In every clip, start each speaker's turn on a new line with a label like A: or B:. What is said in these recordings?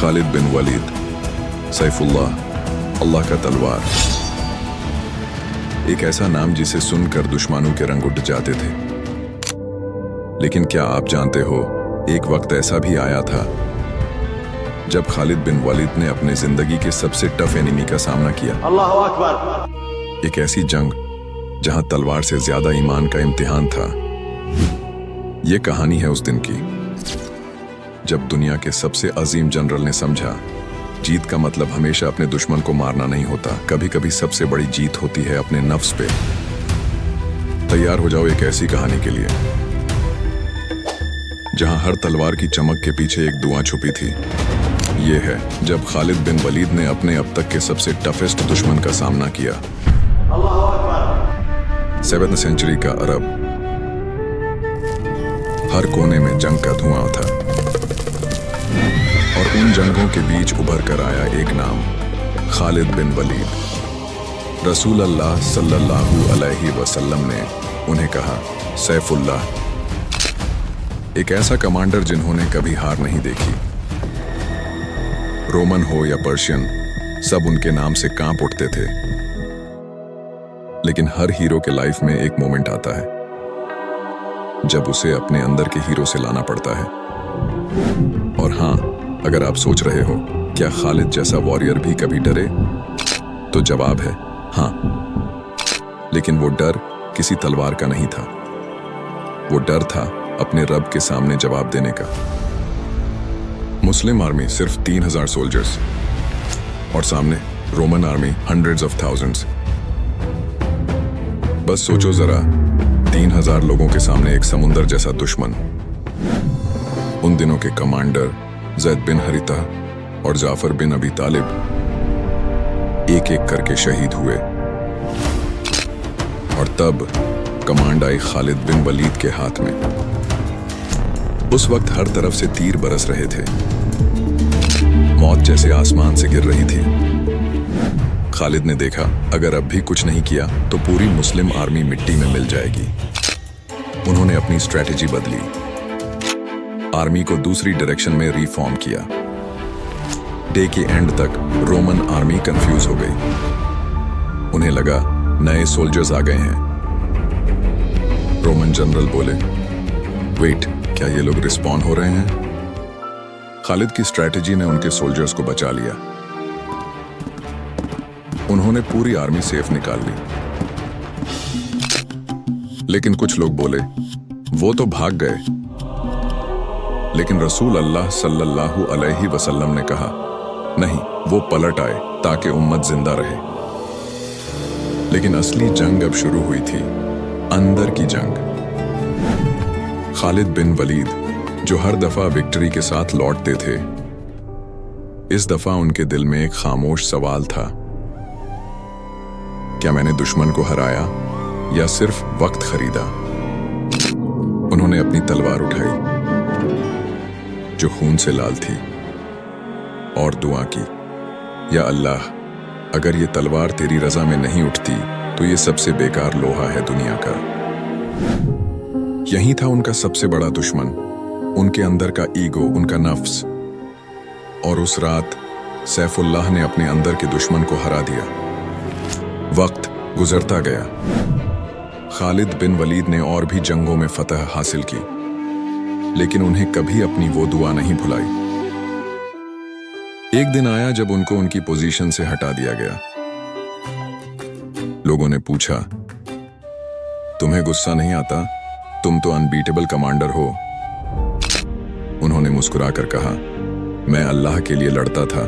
A: खालिद बिन वलीद, सैफुल्लाह, अल्लाह का तलवार। एक ऐसा नाम जिसे सुनकर दुश्मनों के रंग उठ जाते थे। लेकिन क्या आप जानते हो, एक वक्त ऐसा भी आया था जब खालिद बिन वलीद ने अपने जिंदगी के सबसे टफ एनिमी का सामना किया।
B: अल्लाह अकबर।
A: एक ऐसी जंग जहां तलवार से ज्यादा ईमान का इम्तिहान था। यह कहानी है उस दिन की जब दुनिया के सबसे अजीम जनरल ने समझा, जीत का मतलब हमेशा अपने दुश्मन को मारना नहीं होता, कभी कभी सबसे बड़ी जीत होती है अपने नफ्स पे। तैयार हो जाओ एक ऐसी कहानी के लिए जहां हर तलवार की चमक के पीछे एक दुआ छुपी थी। यह है जब खालिद बिन वलीद ने अपने अब तक के सबसे टफेस्ट दुश्मन का सामना किया।
B: अल्लाह अकबर।
A: 7th सेंचुरी का अरब, हर कोने में जंग का धुआं था और उन जंगों के बीच उभर कर आया एक नाम, खालिद बिन वलीद। रसूल अल्लाह सल्लल्लाहु अलैहि वसल्लम ने उन्हें कहा, सैफुल्लाह, एक ऐसा कमांडर जिन्होंने कभी हार नहीं देखी। रोमन हो या पर्शियन, सब उनके नाम से कांप उठते थे। लेकिन हर हीरो के लाइफ में एक मोमेंट आता है जब उसे अपने अंदर के हीरो से लाना पड़ता है। और हाँ, अगर आप सोच रहे हो क्या खालिद जैसा वॉरियर भी कभी डरे, तो जवाब है हाँ। लेकिन वो डर किसी तलवार का नहीं था, वो डर था अपने रब के सामने जवाब देने का। मुस्लिम आर्मी सिर्फ 3000 सोल्जर्स और सामने Roman army hundreds of thousands. बस सोचो जरा, 3000 लोगों के सामने एक समुंदर जैसा दुश्मन। उन दिनों के कमांडर ज़ैद बिन हरिता और जाफर बिन अबी तालिब एक एक करके शहीद हुए और तब कमांड आई खालिद बिन वलीद के हाथ में। उस वक्त हर तरफ से तीर बरस रहे थे, मौत जैसे आसमान से गिर रही थी। खालिद ने देखा, अगर अब भी कुछ नहीं किया तो पूरी मुस्लिम आर्मी मिट्टी में मिल जाएगी। उन्होंने अपनी स्ट्रेटेजी बदली, आर्मी को दूसरी डायरेक्शन में रिफॉर्म किया। डे के एंड तक रोमन आर्मी कंफ्यूज हो गई। उन्हें लगा नए सोल्जर्स आ गए हैं। रोमन जनरल बोले, वेट, क्या ये लोग रिस्पॉन्ड हो रहे हैं? खालिद की स्ट्रेटेजी ने उनके सोल्जर्स को बचा लिया। उन्होंने पूरी आर्मी सेफ निकाल ली। लेकिन कुछ लोग बोले, वो तो भाग गए। लेकिन रसूल अल्लाह सल्लल्लाहु अलैहि वसल्लम ने कहा, नहीं, वो पलट आए ताकि उम्मत जिंदा रहे। लेकिन असली जंग अब शुरू हुई थी, अंदर की जंग। खालिद बिन वलीद, जो हर दफा विक्ट्री के साथ लौटते थे, इस दफा उनके दिल में एक खामोश सवाल था, क्या मैंने दुश्मन को हराया या सिर्फ वक्त खरीदा? उन्होंने अपनी तलवार उठाई जो खून से लाल थी और दुआ की, या अल्लाह, अगर ये तलवार तेरी रजा में नहीं उठती तो ये सबसे बेकार लोहा है दुनिया का। यही था उनका सबसे बड़ा दुश्मन, उनके अंदर का ईगो, उनका नफ्स। और उस रात सैफुल्लाह ने अपने अंदर के दुश्मन को हरा दिया। वक्त गुजरता गया, खालिद बिन वलीद ने और भी जंगों में फतह हासिल की, लेकिन उन्हें कभी अपनी वो दुआ नहीं भुलाई। एक दिन आया जब उनको उनकी पोजीशन से हटा दिया गया। लोगों ने पूछा, तुम्हें गुस्सा नहीं आता? तुम तो अनबीटेबल कमांडर हो। उन्होंने मुस्कुराकर कहा, मैं अल्लाह के लिए लड़ता था,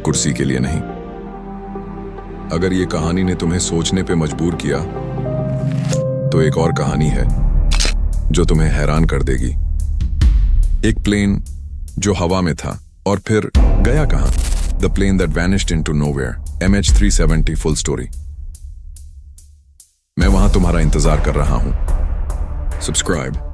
A: कुर्सी के लिए नहीं। अगर ये कहानी ने तुम्हें सोचने पे मजबूर किया, तो एक और कहानी है जो तुम्हें हैरान कर देगी। एक प्लेन जो हवा में था और फिर गया कहां? The plane that vanished into nowhere, MH370 full story. मैं वहां तुम्हारा इंतजार कर रहा हूं। सब्सक्राइब।